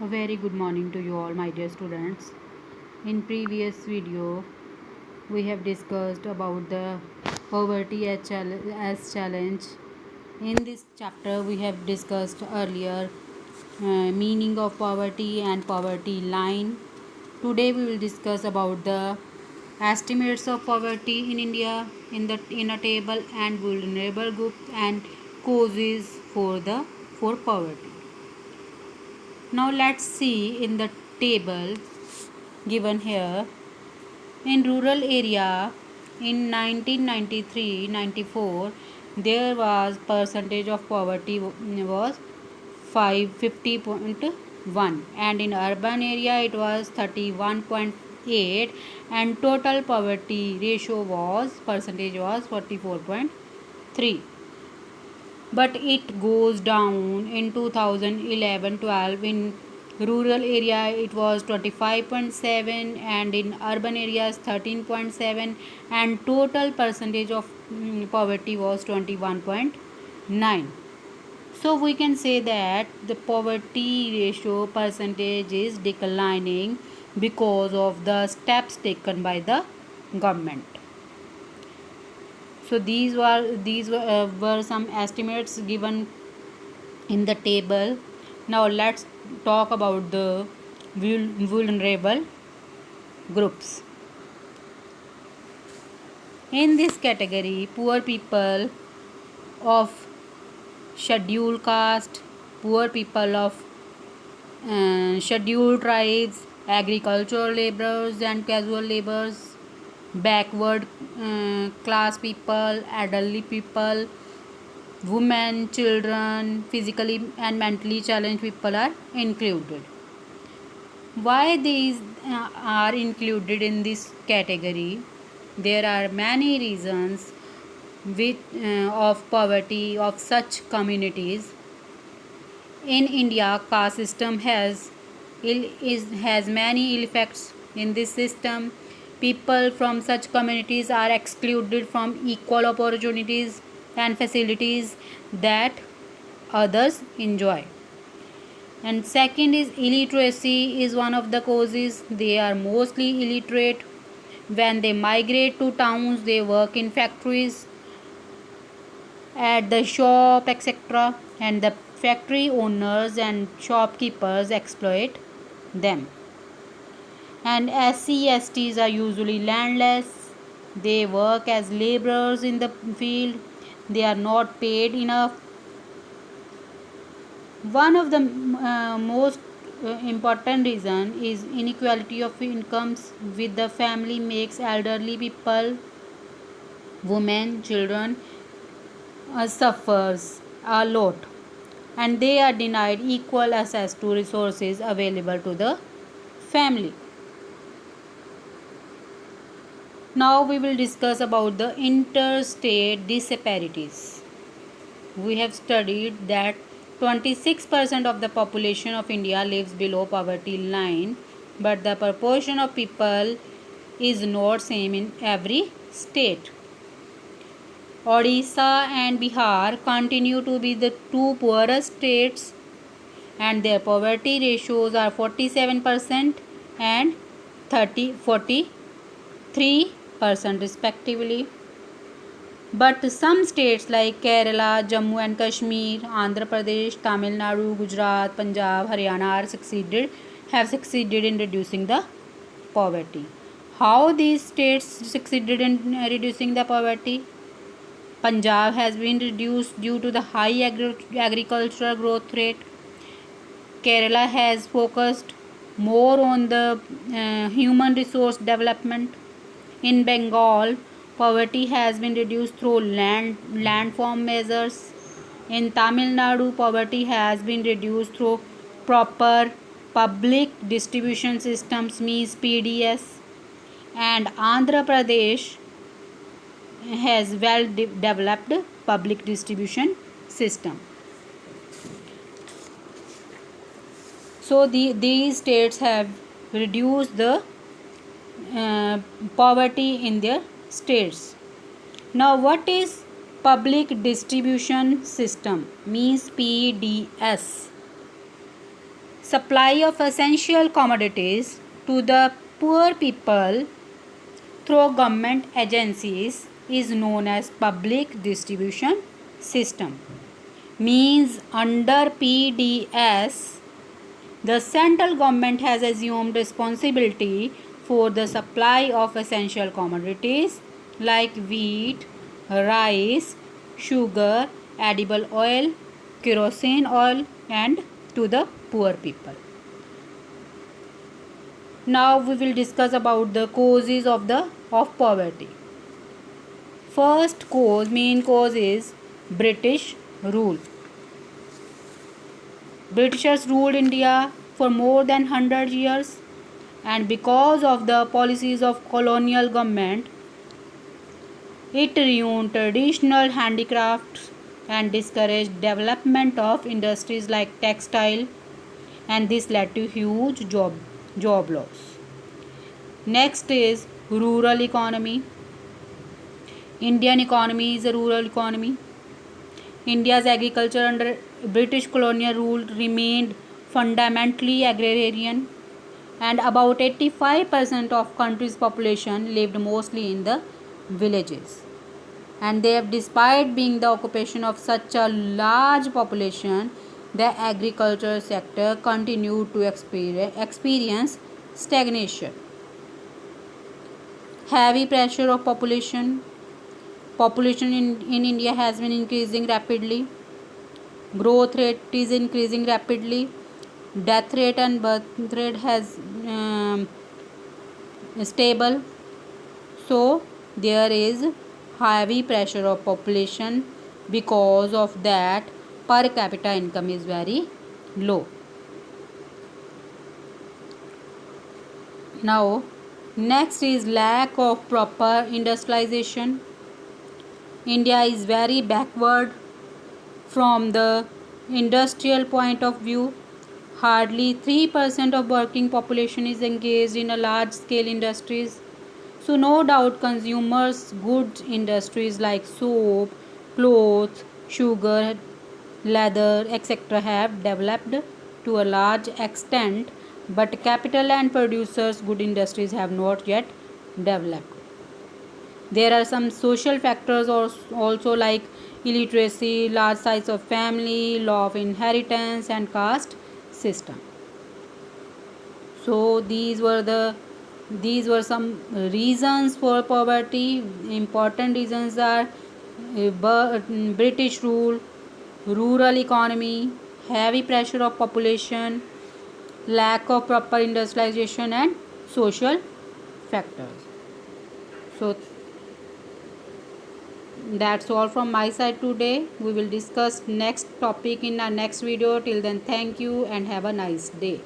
A very good morning to you all, my dear students. In previous video, we have discussed about the poverty as challenge. In this chapter, we have discussed earlier meaning of poverty and poverty line. Today, we will discuss about the estimates of poverty in India in a table and vulnerable group and causes for poverty. Now let's see in the table given here. In rural area in 1993-94 there was percentage of poverty was 50.1, and in urban area it was 31.8, and total poverty ratio was percentage was 44.3, but it goes down in 2011-12. In rural area it was 25.7, and in urban areas 13.7, and total percentage of poverty was 21.9. So we can say that the poverty ratio percentage is declining because of the steps taken by the government. So were some estimates given in the table. Now let's talk about the vulnerable groups. In this category, poor people of scheduled caste, poor people of scheduled tribes, agricultural laborers and casual laborers, backward class people, elderly people, women, children, physically and mentally challenged people are included. Why these are included in this category? There are many reasons of poverty of such communities. In India, caste system has many ill effects. In this system, people from such communities are excluded from equal opportunities and facilities that others enjoy. And second is illiteracy is one of the causes. They are mostly illiterate. When they migrate to towns, they work in factories, at the shop, etc., and the factory owners and shopkeepers exploit them. And SC/STs are usually landless. They work as laborers in the field. They are not paid enough. One of the most important reason is inequality of incomes with the family makes elderly people, women, children suffers a lot, and they are denied equal access to resources available to the family. Now we will discuss about the interstate disparities. We have studied that 26% of the population of India lives below poverty line, but the proportion of people is not same in every state. Odisha and Bihar continue to be the two poorest states, and their poverty ratios are 47% and 43% respectively. But some states like Kerala, Jammu and Kashmir, Andhra Pradesh, Tamil Nadu, Gujarat, Punjab, Haryana have succeeded in reducing the poverty. How these states succeeded in reducing the poverty? Punjab has been reduced due to the high agricultural growth rate. Kerala has focused more on the human resource development. In Bengal, poverty has been reduced through landform measures. In Tamil Nadu, poverty has been reduced through proper public distribution systems, means PDS. And Andhra Pradesh has well developed public distribution system. So these states have reduced the poverty in their states. Now what is public distribution system? Means PDS. supply of essential commodities to the poor people through government agencies is known as public distribution system. Means under PDS, the central government has assumed responsibility for the supply of essential commodities like wheat, rice, sugar, edible oil, kerosene oil, and to the poor people. Now we will discuss about the causes of poverty. First main cause is British rule. Britishers ruled India for more than 100 years, and because of the policies of colonial government, it ruined traditional handicrafts and discouraged development of industries like textile, and this led to huge job loss. Next is rural economy. Indian economy is a rural economy. India's agriculture under British colonial rule remained fundamentally agrarian, and about 85% of country's population lived mostly in the villages. And they have, despite being the occupation of such a large population, the agriculture sector continued to experience stagnation. Heavy pressure of population. Population in India has been increasing rapidly. Growth rate is increasing rapidly. Death rate and birth rate has stable. So there is heavy pressure of population. Because of that, per capita income is very low. Now next is lack of proper industrialization. India is very backward from the industrial point of view. Hardly 3% of working population is engaged in a large scale industries. So no doubt consumers goods industries like soap, clothes, sugar, leather, etc. have developed to a large extent, but capital and producers good industries have not yet developed. There are some social factors also like illiteracy, large size of family, law of inheritance, and caste system. So these were some reasons for poverty. Important reasons are British rule, rural economy, heavy pressure of population, lack of proper industrialization, and social factors. So that's all from my side today. We will discuss next topic in our next video. Till then, thank you and have a nice day.